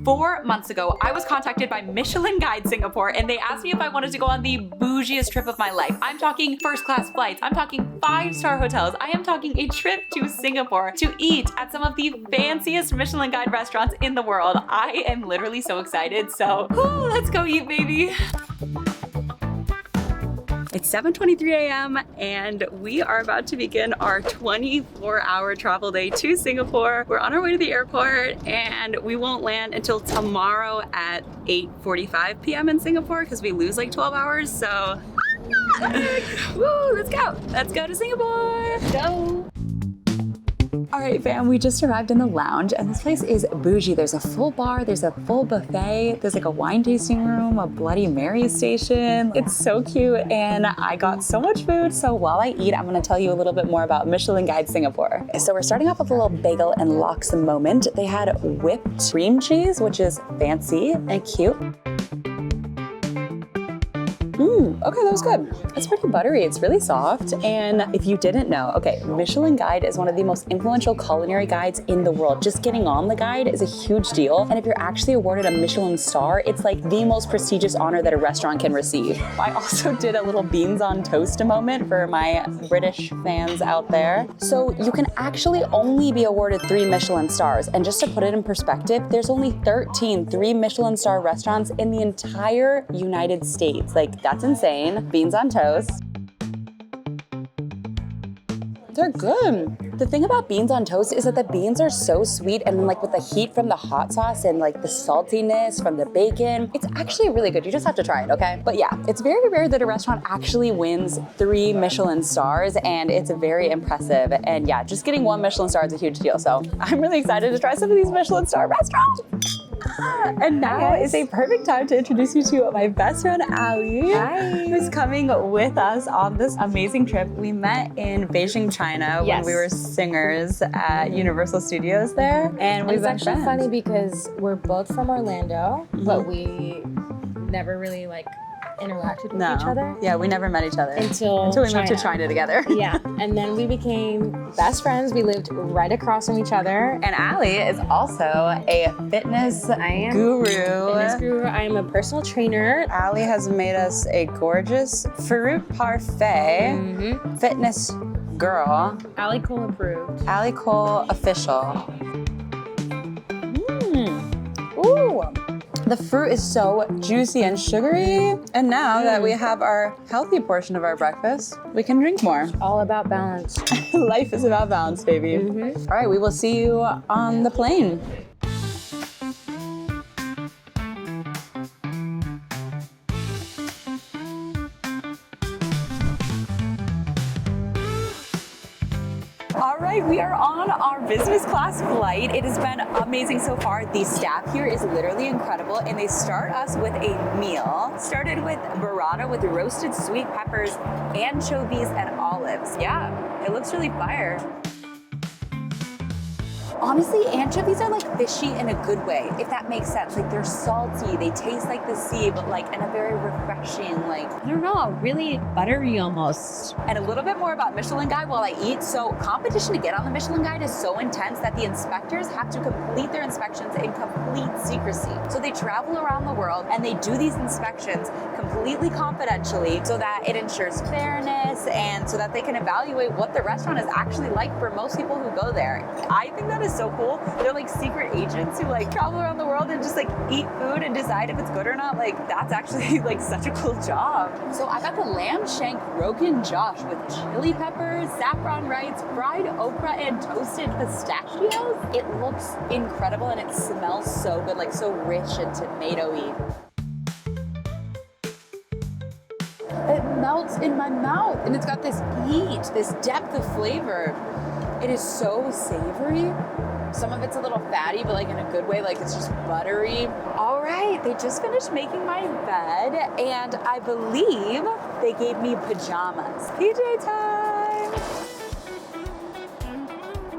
4 months ago, I was contacted by Michelin Guide Singapore and they asked me if I wanted to go on the bougiest trip of my life. I'm talking first class flights. I'm talking 5-star hotels. I am talking a trip to Singapore to eat at some of the fanciest Michelin Guide restaurants in the world. I am literally so excited. So let's go eat, baby. It's 7:23 a.m. and we are about to begin our 24-hour travel day to Singapore. We're on our way to the airport and we won't land until tomorrow at 8:45 p.m. in Singapore because we lose like 12 hours. So, woo, let's go. Let's go to Singapore. Go. All right, fam, we just arrived in the lounge and this place is bougie. There's a full bar, there's a full buffet, there's like a wine tasting room, a Bloody Mary station. It's so cute and I got so much food. So while I eat, I'm gonna tell you a little bit more about Michelin Guide Singapore. So we're starting off with a little bagel and lox moment. They had whipped cream cheese, which is fancy and cute. Okay, that was good. It's pretty buttery. It's really soft. And if you didn't know, okay, Michelin Guide is one of the most influential culinary guides in the world. Just getting on the guide is a huge deal. And if you're actually awarded a Michelin star, it's like the most prestigious honor that a restaurant can receive. I also did a little beans on toast moment for my British fans out there. So you can actually only be awarded 3 Michelin stars. And just to put it in perspective, there's only 13 3-Michelin star restaurants in the entire United States. Like, that's insane. Beans on toast. They're good. The thing about beans on toast is that the beans are so sweet and like with the heat from the hot sauce and like the saltiness from the bacon, it's actually really good. You just have to try it, okay? But yeah, it's very rare that a restaurant actually wins 3 Michelin stars and it's very impressive. And yeah, just getting 1 Michelin star is a huge deal. So I'm really excited to try some of these Michelin star restaurants. And now is a perfect time to introduce you to my best friend, Ali, who's coming with us on this amazing trip. We met in Beijing, China when we were singers at Universal Studios there. And we've been friends. It's actually funny because we're both from Orlando, but we never really like interacted with each other. Yeah, we never met each other until we moved to China together. Yeah, and then we became best friends. We lived right across from each other. And Ali is also a fitness guru. I am a personal trainer. Ali has made us a gorgeous fruit parfait fitness girl. Ali Cole approved. Ali Cole official. Ooh. The fruit is so juicy and sugary. And now that we have our healthy portion of our breakfast, we can drink more. All about balance. Life is about balance, baby. All right, we will see you on the plane. All right, we are on our business class flight. It has been amazing so far. The staff here is literally incredible and they start us with a meal. Started with burrata with roasted sweet peppers, anchovies, and olives. Yeah, it looks really fire. Honestly, anchovies are like fishy in a good way, if that makes sense. Like they're salty, they taste like the sea, but like in a very refreshing, like, I don't know, really buttery almost. And a little bit more about Michelin Guide while I eat. So competition to get on the Michelin Guide is so intense that the inspectors have to complete their inspections in complete secrecy. So they travel around the world and they do these inspections completely confidentially so that it ensures fairness and so that they can evaluate what the restaurant is actually like for most people who go there. I think that is so cool. They're like secret agents who like travel around the world and just like eat food and decide if it's good or not. Like that's actually like such a cool job. So I got the lamb shank Rogan Josh with chili peppers, saffron rice, fried okra, and toasted pistachios. It looks incredible and it smells so good, like so rich and tomatoey. It melts in my mouth and it's got this heat, this depth of flavor. It is so savory. Some of it's a little fatty, but like in a good way, like it's just buttery. All right, they just finished making my bed and I believe they gave me pajamas. PJ time.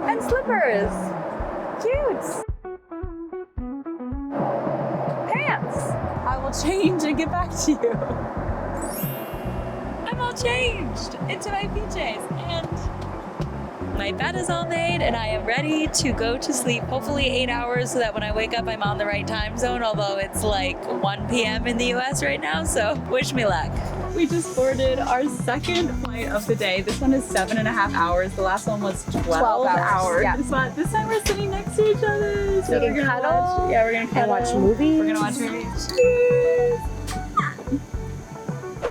And slippers. Cute. Pants. I will change and get back to you. I'm all changed into my PJs and My bed is all made and I am ready to go to sleep. Hopefully 8 hours so that when I wake up I'm on the right time zone, although it's like 1 p.m. in the US right now, so wish me luck. We just boarded our second flight of the day. This one is 7.5 hours. The last one was 12 hours. Yeah. This time we're sitting next to each other. So we can cuddle. Yeah, we're gonna cuddle. And watch movies. We're gonna watch movies. Cheers!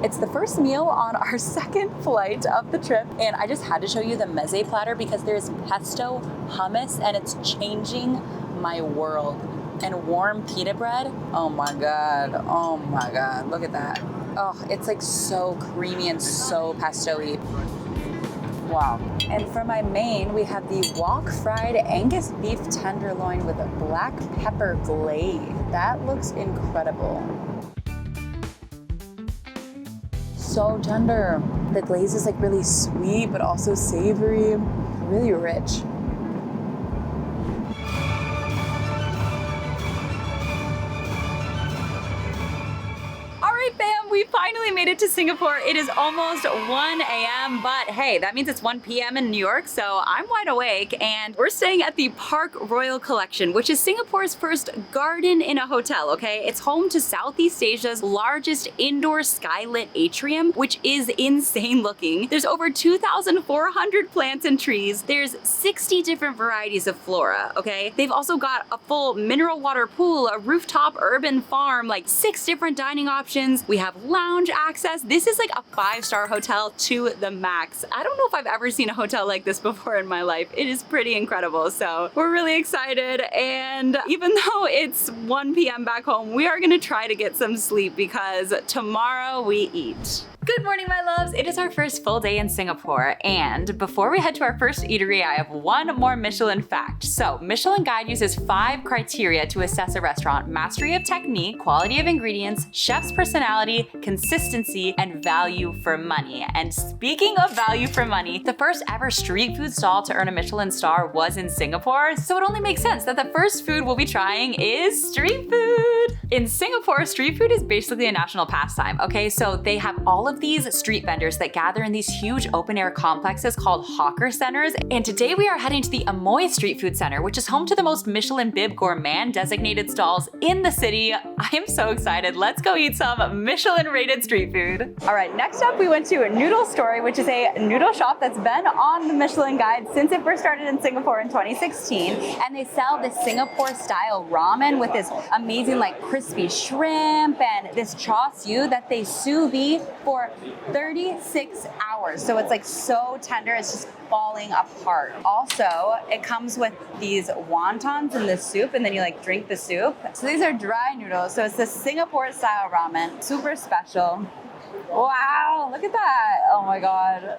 It's the first meal on our second flight of the trip, and I just had to show you the meze platter because there's pesto hummus and it's changing my world. And warm pita bread, oh my god, look at that. Oh, it's like so creamy and so pesto-y. Wow. And for my main, we have the wok fried Angus beef tenderloin with a black pepper glaze. That looks incredible. So tender. The glaze is like really sweet, but also savory, really rich. Fam, we finally made it to Singapore. It is almost 1 a.m., but hey, that means it's 1 p.m. in New York, so I'm wide awake, and we're staying at the Park Royal Collection, which is Singapore's first garden in a hotel, okay? It's home to Southeast Asia's largest indoor skylit atrium, which is insane looking. There's over 2,400 plants and trees. There's 60 different varieties of flora, okay? They've also got a full mineral water pool, a rooftop urban farm, like 6 different dining options. We have lounge access. This is like a 5-star hotel to the max. I don't know if I've ever seen a hotel like this before in my life. It is pretty incredible. So we're really excited. And even though it's 1 p.m. back home, we are gonna try to get some sleep because tomorrow we eat. Good morning, my loves. It is our first full day in Singapore, and before we head to our first eatery, I have one more Michelin fact. So, Michelin Guide uses 5 criteria to assess a restaurant: mastery of technique, quality of ingredients, chef's personality, consistency, and value for money. And speaking of value for money, the first ever street food stall to earn a Michelin star was in Singapore, so it only makes sense that the first food we'll be trying is street food. In Singapore, street food is basically a national pastime, okay? So they have all of these street vendors that gather in these huge open air complexes called hawker centers. And today we are heading to the Amoy Street Food Center, which is home to the most Michelin Bib Gourmand designated stalls in the city. I am so excited. Let's go eat some Michelin rated street food. All right, next up we went to Noodle Story, which is a noodle shop that's been on the Michelin Guide since it first started in Singapore in 2016. And they sell this Singapore style ramen with this amazing like crispy shrimp and this char siu that they sous vide for 36 hours. So it's like so tender, it's just falling apart. Also, it comes with these wontons in the soup, and then you like drink the soup. So these are dry noodles. So it's the Singapore style ramen, super special. Wow, look at that. Oh my God.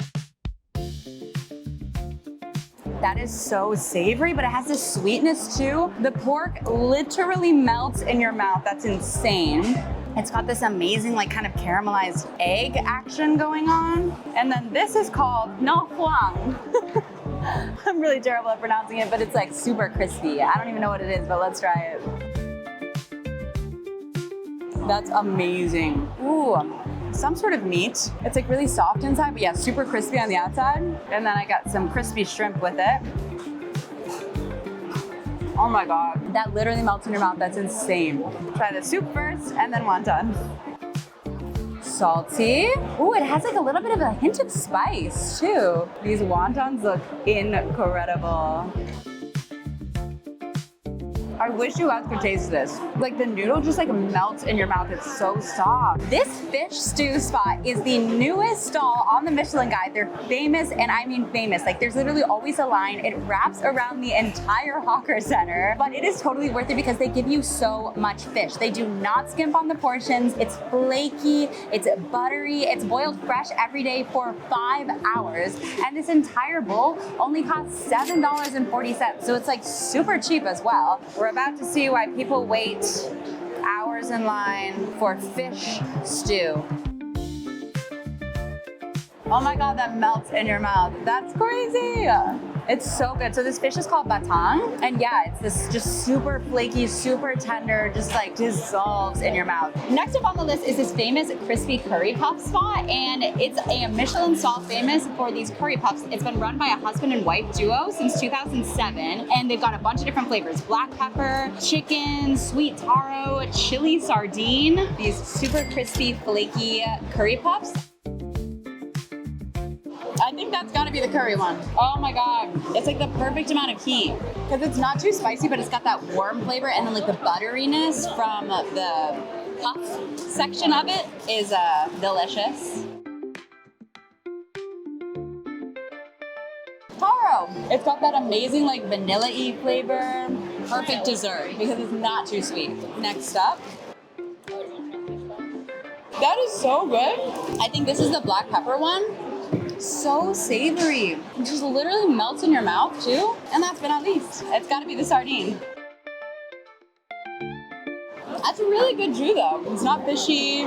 That is so savory, but it has this sweetness too. The pork literally melts in your mouth. That's insane. It's got this amazing like kind of caramelized egg action going on. And then this is called no huang. I'm really terrible at pronouncing it, but it's like super crispy. I don't even know what it is, but let's try it. That's amazing. Ooh. Some sort of meat. It's like really soft inside, but yeah, super crispy on the outside. And then I got some crispy shrimp with it. Oh my God, that literally melts in your mouth. That's insane. Try the soup first and then wonton. Salty. Ooh, it has like a little bit of a hint of spice too. These wontons look incredible. I wish you guys could taste this. Like the noodle just like melts in your mouth. It's so soft. This fish stew spot is the newest stall on the Michelin Guide. They're famous, and I mean famous. Like there's literally always a line. It wraps around the entire hawker center, but it is totally worth it because they give you so much fish. They do not skimp on the portions. It's flaky, it's buttery, it's boiled fresh every day for 5 hours. And this entire bowl only costs $7.40. So it's like super cheap as well. We're about to see why people wait hours in line for fish stew. Oh my God, that melts in your mouth. That's crazy. It's so good. So this fish is called batang. And yeah, it's this just super flaky, super tender, just like dissolves in your mouth. Next up on the list is this famous crispy curry puff spot, and it's a Michelin star famous for these curry puffs. It's been run by a husband and wife duo since 2007, and they've got a bunch of different flavors: black pepper, chicken, sweet taro, chili sardine. These super crispy, flaky curry puffs. I think that's gotta be the curry one. Oh my God. It's like the perfect amount of heat. Because it's not too spicy, but it's got that warm flavor, and then like the butteriness from the puff section of it is delicious. Taro. It's got that amazing like vanilla-y flavor. Perfect dessert because it's not too sweet. Next up. That is so good. I think this is the black pepper one. So savory. It just literally melts in your mouth too. And last but not least, it's gotta be the sardine. That's a really good jus though. It's not fishy.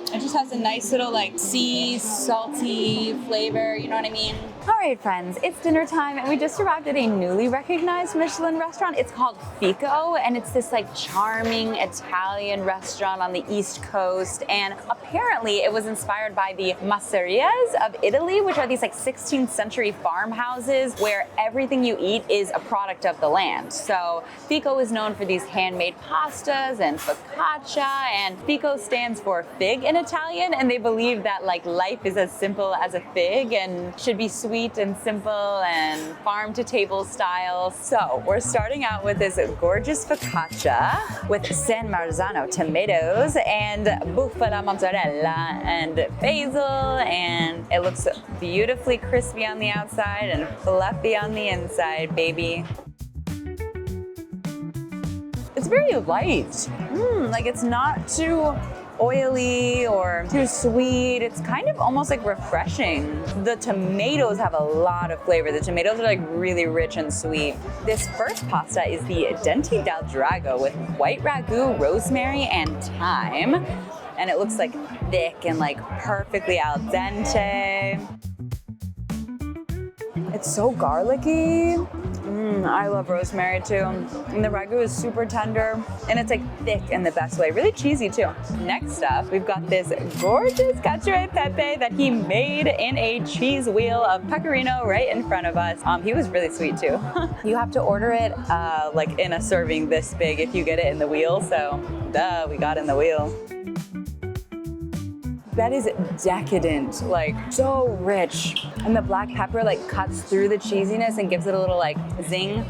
It just has a nice little like sea, salty flavor, you know what I mean? All right, friends, it's dinner time, and we just arrived at a newly recognized Michelin restaurant. It's called Fico, and it's this like charming Italian restaurant on the East Coast. And apparently it was inspired by the masserias of Italy, which are these like 16th century farmhouses where everything you eat is a product of the land. So Fico is known for these handmade pastas and focaccia, and Fico stands for fig in Italian, and they believe that like life is as simple as a fig and should be sweet and simple and farm to table style. So we're starting out with this gorgeous focaccia with San Marzano tomatoes and bufala mozzarella and basil, and it looks beautifully crispy on the outside and fluffy on the inside, baby. It's very light. Like it's not too oily or too sweet. It's kind of almost like refreshing. The tomatoes have a lot of flavor. The tomatoes are like really rich and sweet. This first pasta is the denti dal drago with white ragu, rosemary, and thyme. And it looks like thick and like perfectly al dente. It's so garlicky. I love rosemary too. And the ragu is super tender, and it's like thick in the best way. Really cheesy too. Next up, we've got this gorgeous cacio e pepe that he made in a cheese wheel of pecorino right in front of us. He was really sweet too. You have to order it like in a serving this big if you get it in the wheel. So duh, we got in the wheel. That is decadent, like so rich. And the black pepper like cuts through the cheesiness and gives it a little like zing.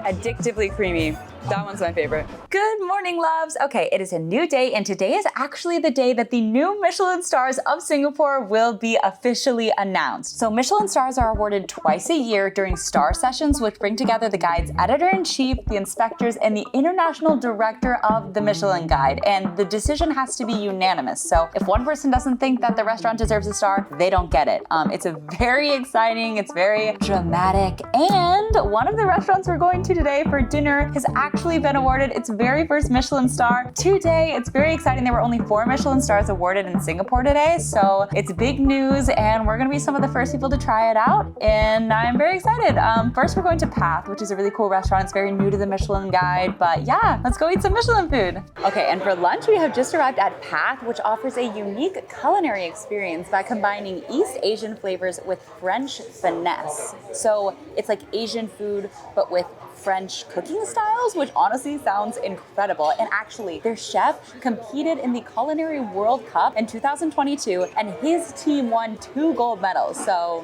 Addictively creamy. That one's my favorite. Good morning, loves. Okay, it is a new day, and today is actually the day that the new Michelin stars of Singapore will be officially announced. So Michelin stars are awarded twice a year during star sessions, which bring together the guide's editor-in-chief, the inspectors, and the international director of the Michelin Guide. And the decision has to be unanimous. So if one person doesn't think that the restaurant deserves a star, they don't get it. It's a very exciting, it's very dramatic, and one of the restaurants we're going to today for dinner has actually been awarded its very first Michelin star today. It's very exciting. There were only 4 Michelin stars awarded in Singapore today, so it's big news, and we're gonna be some of the first people to try it out, and I'm very excited. First, we're going to Path, which is a really cool restaurant. It's very new to the Michelin Guide, but yeah, let's go eat some Michelin food. Okay, and for lunch, we have just arrived at Path, which offers a unique culinary experience by combining East Asian flavors with French finesse. So it's like Asian food, but with French cooking styles, which honestly sounds incredible. And actually, their chef competed in the Culinary World Cup in 2022, and his team won 2 gold medals. So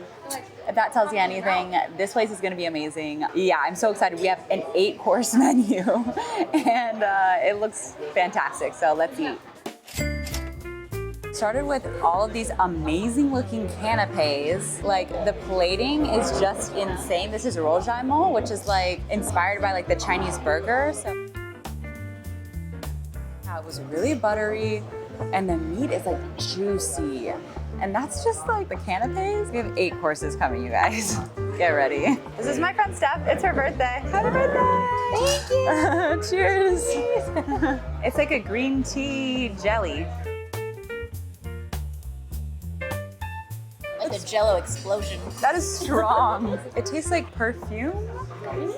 if that tells you anything, this place is gonna be amazing. Yeah, I'm so excited. We have an 8-course menu, and it looks fantastic. So let's eat. Started with all of these amazing looking canapes. Like the plating is just insane. This is rojaimo, which is like inspired by like the Chinese burger. So yeah, it was really buttery, and the meat is like juicy. And that's just like the canapes. We have 8 courses coming, you guys. Get ready. This is my friend Steph. It's her birthday. Happy birthday! Thank you. Cheers. It's like a green tea jelly. It's Jell-O explosion. That is strong. It tastes like perfume.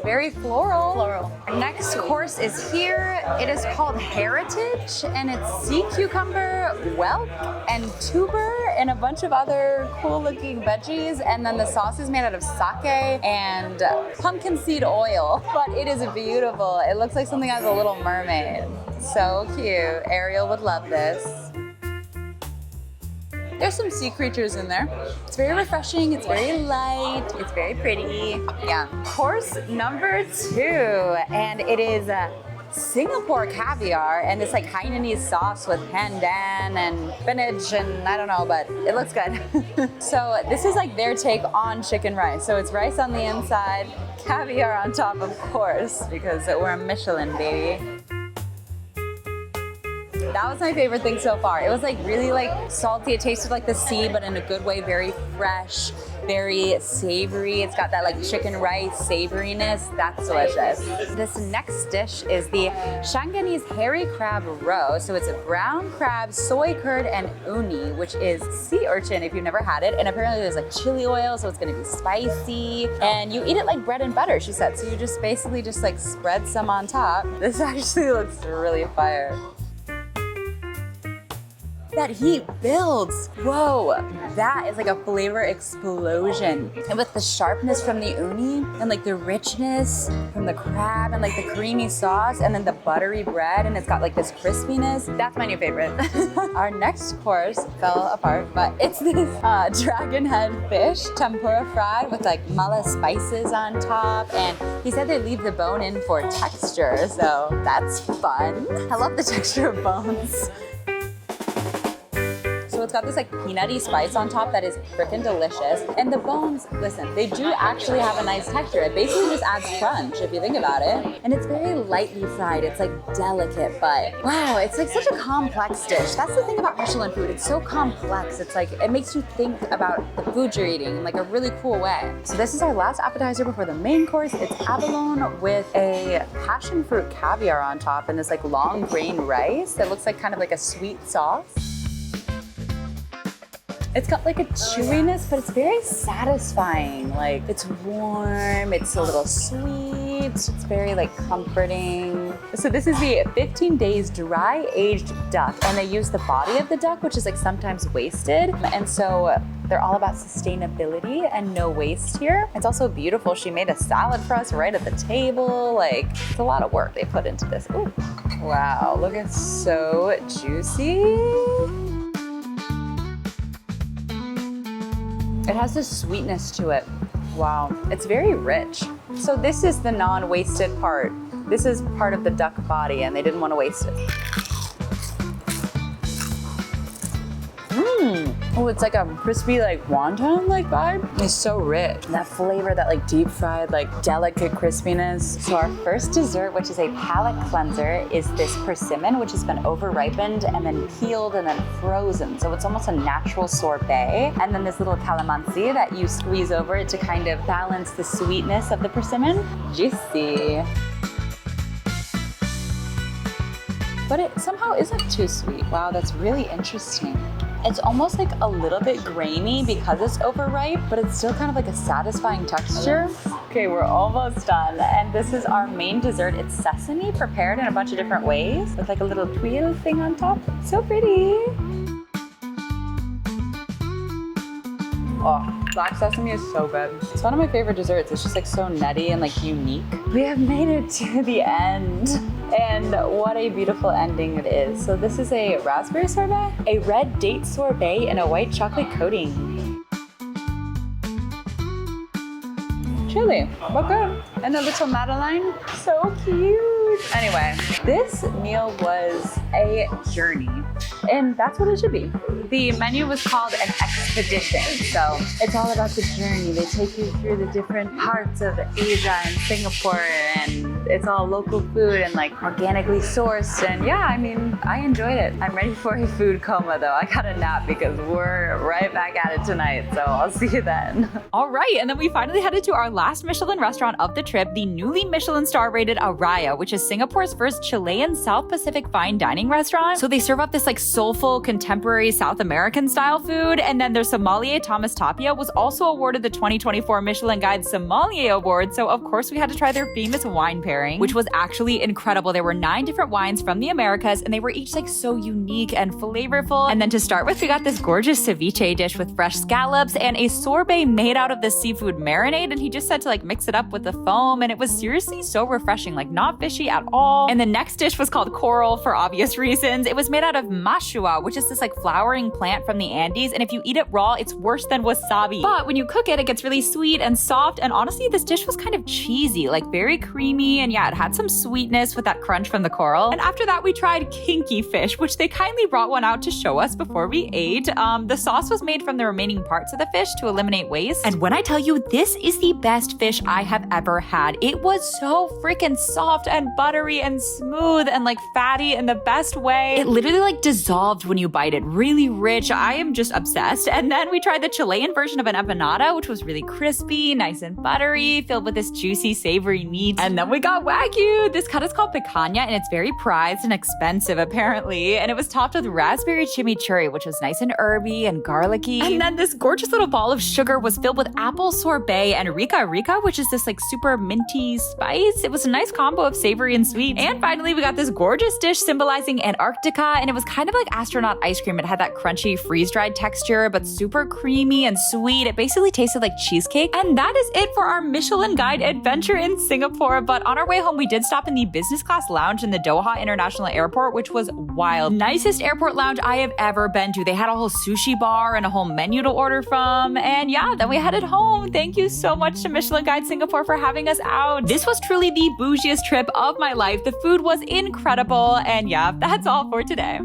Very floral. Our next course is here. It is called Heritage, and it's sea cucumber, whelk, and tuber, and a bunch of other cool-looking veggies. And then the sauce is made out of sake and pumpkin seed oil. But it is beautiful. It looks like something out of The Little Mermaid. So cute. Ariel would love this. There's some sea creatures in there. It's very refreshing, it's very light, it's very pretty. Yeah. Course number 2, and it is Singapore caviar, and it's like Hainanese sauce with pandan and spinach and I don't know, but it looks good. So this is like their take on chicken rice. So it's rice on the inside, caviar on top, of course, because we're a Michelin, baby. That was my favorite thing so far. It was like really like salty. It tasted like the sea, but in a good way, very fresh, very savory. It's got that like chicken rice savoriness. That's delicious. This next dish is the Shanghainese hairy crab roe. So it's a brown crab, soy curd, and uni, which is sea urchin if you've never had it. And apparently there's like chili oil, so it's gonna be spicy. And you eat it like bread and butter, she said. So you just basically just like spread some on top. This actually looks really fire. That heat builds. Whoa, that is like a flavor explosion. And with the sharpness from the uni and like the richness from the crab and like the creamy sauce and then the buttery bread and it's got like this crispiness, that's my new favorite. Our next course fell apart, but it's this dragon head fish, tempura fried with like mala spices on top. And he said they leave the bone in for texture, so that's fun. I love the texture of bones. So it's got this like peanutty spice on top that is freaking delicious. And the bones, listen, they do actually have a nice texture. It basically just adds crunch if you think about it. And it's very lightly fried. It's like delicate, but wow, it's like such a complex dish. That's the thing about Michelin food. It's so complex. It's like, it makes you think about the food you're eating in like a really cool way. So this is our last appetizer before the main course. It's abalone with a passion fruit caviar on top and this like long grain rice that looks like kind of like a sweet sauce. It's got like a chewiness, but it's very satisfying. Like it's warm, it's a little sweet, it's very like comforting. So this is the 15 days dry aged duck, and they use the body of the duck, which is like sometimes wasted. And so they're all about sustainability and no waste here. It's also beautiful. She made a salad for us right at the table. Like it's a lot of work they put into this. Ooh, wow, look, it's so juicy. It has this sweetness to it. Wow, it's very rich. So this is the non-wasted part. This is part of the duck body and they didn't want to waste it. Oh, it's like a crispy like wonton-like vibe. It's so rich. And that flavor, that like deep fried, like delicate crispiness. So our first dessert, which is a palate cleanser, is this persimmon, which has been over-ripened and then peeled and then frozen. So it's almost a natural sorbet. And then this little calamansi that you squeeze over it to kind of balance the sweetness of the persimmon. Juicy. But it somehow isn't too sweet. Wow, that's really interesting. It's almost like a little bit grainy because it's overripe, but it's still kind of like a satisfying texture. Okay, we're almost done. And this is our main dessert. It's sesame prepared in a bunch of different ways with like a little tuile thing on top. So pretty. Oh, black sesame is so good. It's one of my favorite desserts. It's just like so nutty and like unique. We have made it to the end. And what a beautiful ending it is. So this is a raspberry sorbet, a red date sorbet, and a white chocolate coating. Chili, but good. And a little Madeleine, so cute. Anyway, this meal was a journey. And that's what it should be. The menu was called an expedition. So it's all about the journey. They take you through the different parts of Asia and Singapore and it's all local food and like organically sourced. And yeah, I mean, I enjoyed it. I'm ready for a food coma though. I got a nap because we're right back at it tonight. So I'll see you then. All right, and then we finally headed to our last Michelin restaurant of the trip, the newly Michelin star rated Araya, which is Singapore's first Chilean South Pacific fine dining restaurant. So they serve up this like soulful contemporary South American style food. And then their sommelier Thomas Tapia was also awarded the 2024 Michelin Guide Sommelier Award. So of course we had to try their famous wine pairing, which was actually incredible. There were 9 different wines from the Americas and they were each like so unique and flavorful. And then to start with, we got this gorgeous ceviche dish with fresh scallops and a sorbet made out of the seafood marinade. And he just said to like mix it up with the foam. And it was seriously so refreshing, like not fishy at all. And the next dish was called coral for obvious reasons. It was made out of mashua, which is this like flowering plant from the Andes. And if you eat it raw, it's worse than wasabi. But when you cook it, it gets really sweet and soft. And honestly, this dish was kind of cheesy, like very creamy. And yeah, it had some sweetness with that crunch from the coral. And after that, we tried kinky fish, which they kindly brought one out to show us before we ate. The sauce was made from the remaining parts of the fish to eliminate waste. And when I tell you, this is the best fish I have ever had. It was so freaking soft and buttery and smooth and like fatty in the best way. It literally like dissolved when you bite it. Really rich. I am just obsessed. And then we tried the Chilean version of an empanada, which was really crispy, nice and buttery, filled with this juicy, savory meat. And then we got Wagyu. This cut is called picanha and it's very prized and expensive apparently. And it was topped with raspberry chimichurri, which was nice and herby and garlicky. And then this gorgeous little ball of sugar was filled with apple sorbet and rica rica, which is this like super minty spice. It was a nice combo of savory and sweet. And finally, we got this gorgeous dish symbolizing Antarctica, and it was kind of like astronaut ice cream. It had that crunchy freeze-dried texture, but super creamy and sweet. It basically tasted like cheesecake. And that is it for our Michelin Guide adventure in Singapore. But on our way home, we did stop in the business class lounge in the Doha International Airport, which was wild. Nicest airport lounge I have ever been to. They had a whole sushi bar and a whole menu to order from. And yeah, then we headed home. Thank you so much to Michelin Guide Singapore for having us out. This was truly the bougiest trip of my life. The food was incredible. And yeah, that's all for today.